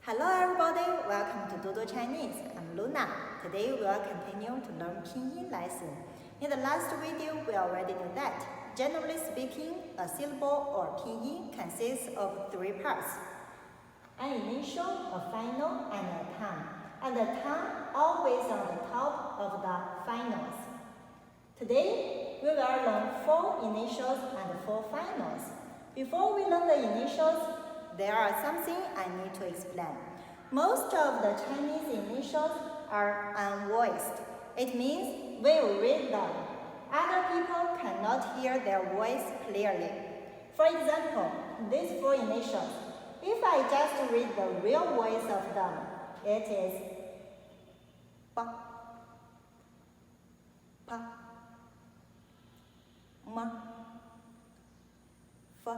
Hello everybody, welcome to DuoDuoChinese. I'm Luna. Today we will continue to learn Pinyin lesson. In the last video, we already knew that, generally speaking, a syllable or Pinyin consists of three parts. An initial, a final, and a tongue. And the tongue always on the top of the finals. Today, we will learn 4 initials and 4 finals. Before we learn the initials, there are something I need to explain. Most of the Chinese initials are unvoiced. It means when you read them, other people cannot hear their voice clearly. For example, these 4 initials, if I just read the real voice of them, it is pa, pa, ma, fa.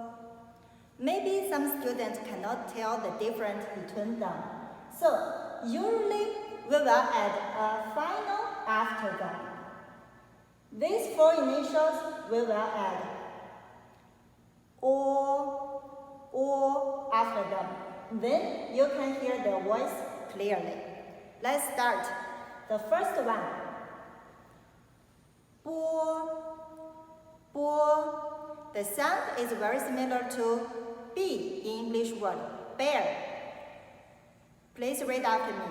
Maybe some students cannot tell the difference between them. So, usually we will add a final after them. These 4 initials we will add or after them. Then you can hear their voice clearly. Let's start. The first one. Bo. The sound is very similar to B in English word, bear. Please read after me.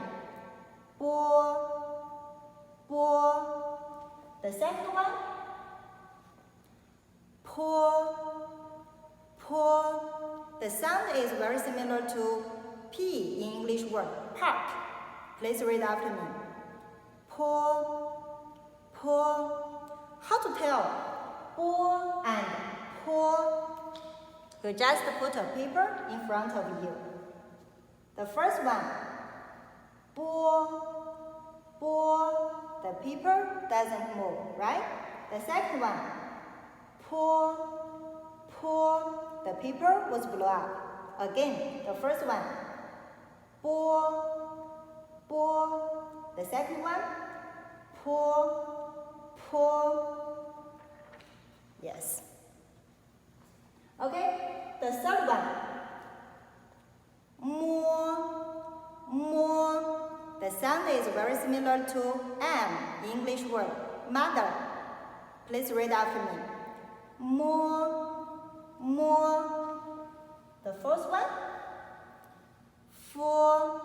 Bo. The second one. Po. The sound is very similar to P in English word, park. Please read after me. Po. How to tell po and po? You just put a paper in front of you. The first one, bo. The paper doesn't move, right? The second one, po. The paper was blown up. Again, the first one, bo. The second one, po. Yes. Okay, the third one, mo. The sound is very similar to M, English word, mother. Please read after me. Mo. The fourth one, fo.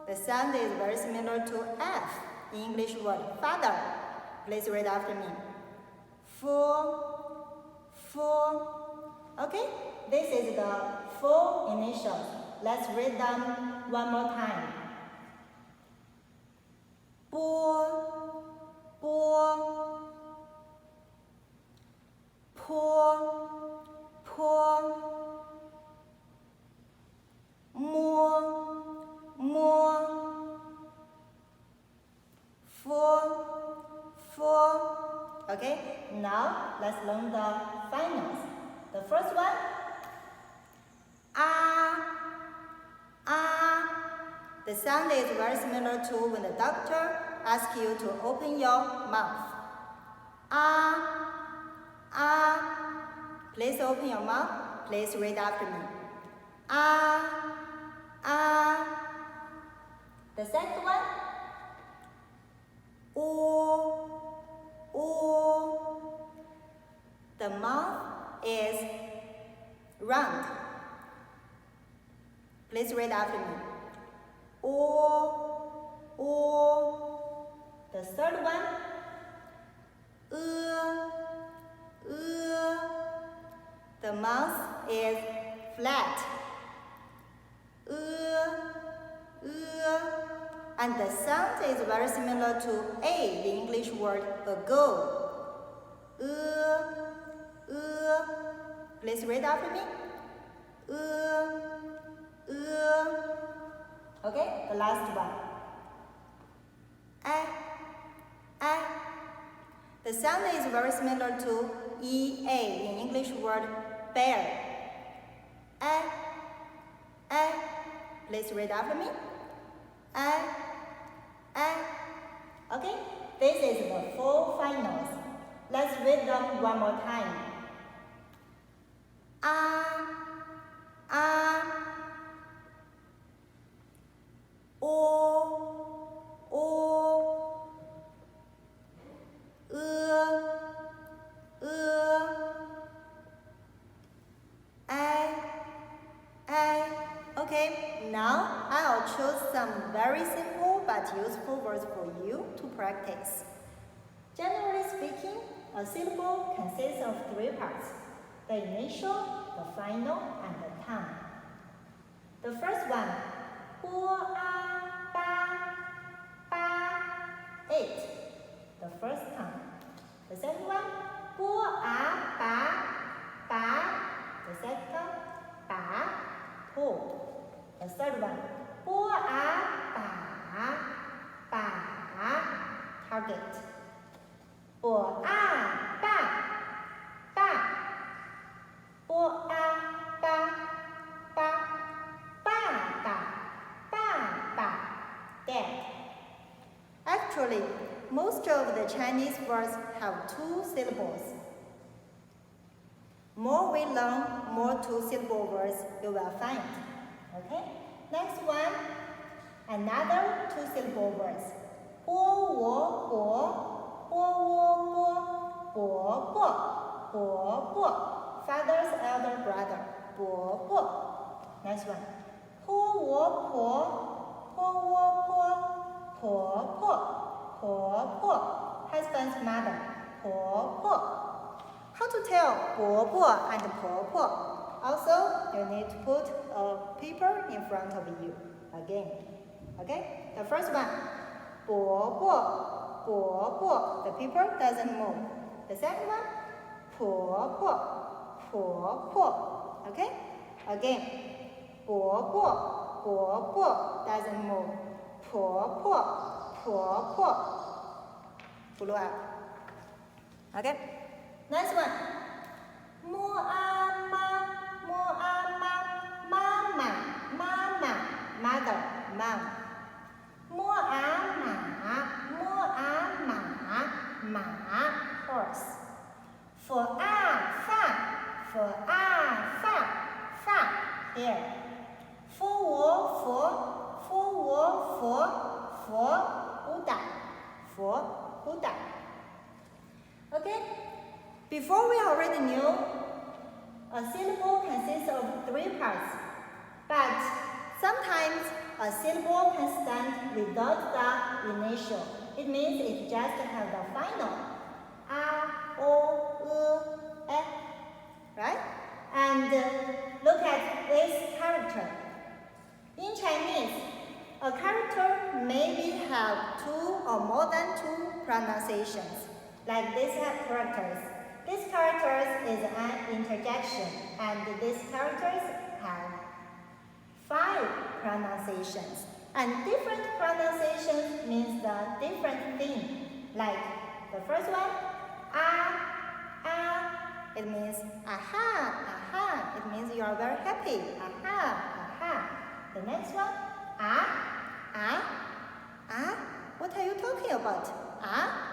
The sound is very similar to F, English word, father. Please read after me. Fo. Okay, this is the 4 initials. Let's read them one more time. Bo. Po. Mo. Fo. Okay, now let's learn the finals. The first one, The sound is very similar to when the doctor asks you to open your mouth. Please open your mouth. Please read after me. The second one, The mouth is round. Please read after me. The third one, The mouth is flat. And the sound is very similar to A, the English word ago. Please read after me. Okay, the last one. The sound is very similar to EA, in English word bear. Please read after me. Okay, this is the 4 finals. Let's read them one more time. Okay, now I'll choose some very simple but useful words for you to practice. Generally speaking, a syllable consists of three parts: the initial, the final, and the tongue. The first one, bo, a, ba, it, the first tongue. The second one, bo, a, ba, the second tongue, ba, po. The third one, bo, a, ba, target. Bo, a, ba, bo, a, ba, dead. Actually, most of the Chinese words have two syllables. More we learn, more two-syllable words you will find. Okay? Next one, another two-syllable words. Bo, wo, bo, bo, wo, bo, bo. Father's elder brother. Bo, bo. Next one. Po, wo, po, husband's mother. How to tell 婆婆 and 婆婆? Also, you need to put a paper in front of you again. Okay? The first one, 婆婆, the paper doesn't move. The second one, 婆婆. Okay? Again, 婆婆 doesn't move. 婆婆. Follow up. Okay? Next one. Mo a ma, mama, mother, mom. Mo a ma, horse. For a fa, here. For Buddha. Okay? Before we already knew, a syllable consists of three parts, but sometimes a syllable can stand without the initial. It means it just has the final. A, O, E, right? And look at this character. In Chinese, a character maybe have two or more than two pronunciations, like these characters. These characters is an interjection, and these characters have 5 pronunciations. And different pronunciations means the different thing. Like the first one, it means aha. It means you are very happy. Aha. The next one, what are you talking about?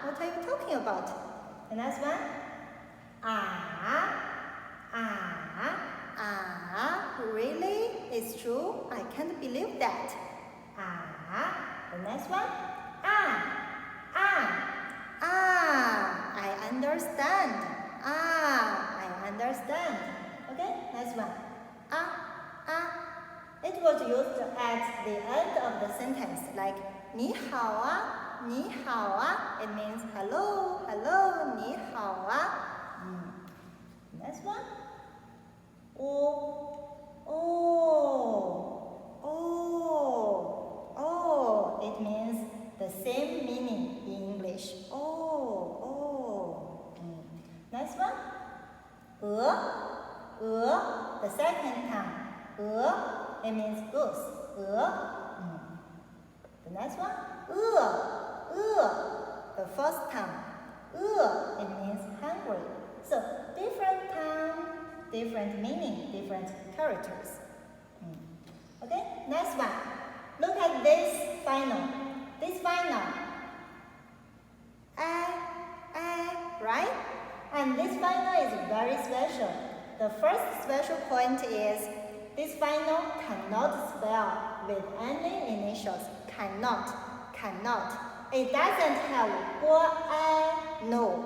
What are you talking about? The next one, really? It's true? I can't believe that. The next one, I understand. I understand. Okay, next one, It was used at the end of the sentence, like 你好啊, 你好啊. It means hello, 你好啊. Next one. It means the same meaning in English. Next one. The second tongue. It means goose. The next one. The first tongue. It means hungry. So different tongue, different meaning, different characters. Okay, next one. Look at this final. This final. Right? And this final is very special. The first special point is this final cannot spell with any initials. Cannot. It doesn't have no.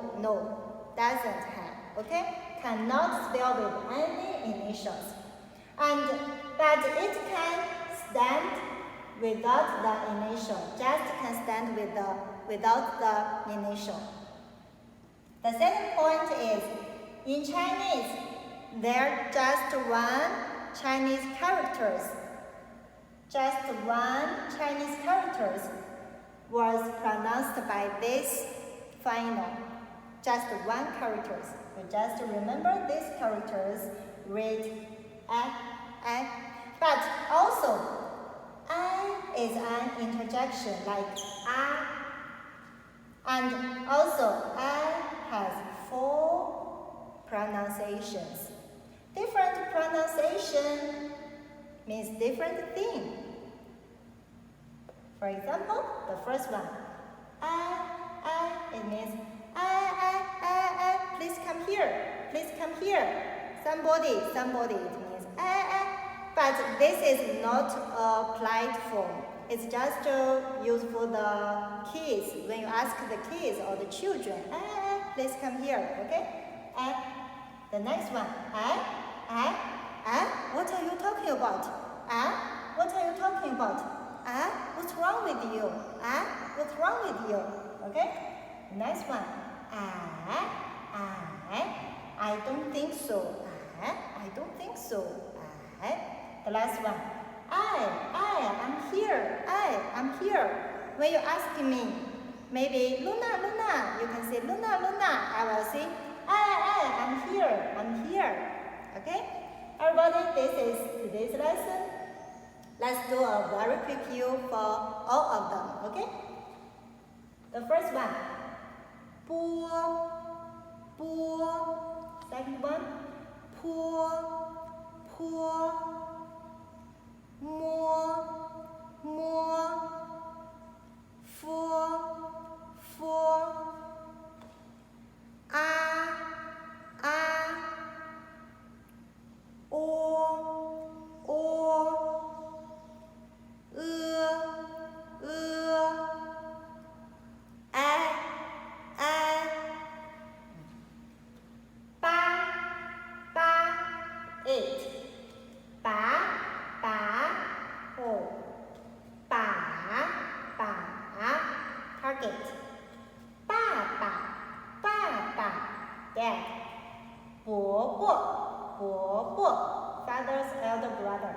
Doesn't have. Okay? Cannot spell with any initials. But but it can stand without the initial. Just can stand without the initial. The second point is, in Chinese, there are just one Chinese characters. Just one Chinese characters was pronounced by this final. Just one characters. You just remember these characters, read a. But also, I is an interjection like a. And also, I has 4 pronunciations. Different pronunciation means different thing. For example, the first one, it means please come here, please come here. Somebody, it means But this is not a polite form. It's just used for the kids. When you ask the kids or the children, please come here, okay? The next one, what are you talking about? What are you talking about? What's wrong with you? What's wrong with you? Okay? Next one, I don't think so. I don't think so. The last one, I'm here. I'm here. When you ask me, maybe Luna, you can say Luna. I will say, I'm here. Okay? Everybody, this is today's lesson. Let's do a very quick review for all of them. Okay? The first one, 波. Second one, 坡. 摸. 佛. ，Dad. 伯伯 father's elder brother.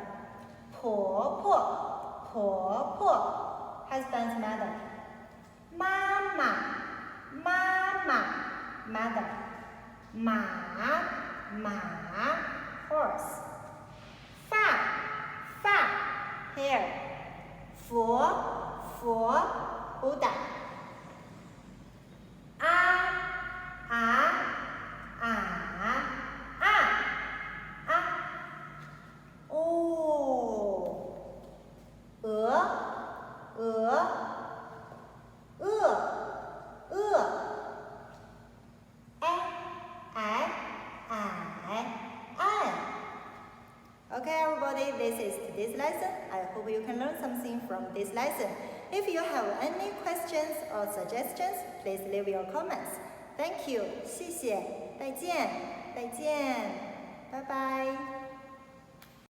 婆婆 husband's mother. 妈妈 mother. 马 horse. 发 hair. 佛 Buddha. Okay, everybody, this is today's lesson. I hope you can learn something from this lesson. If you have any questions or suggestions, please leave your comments. Thank you. 谢谢，再见，拜拜。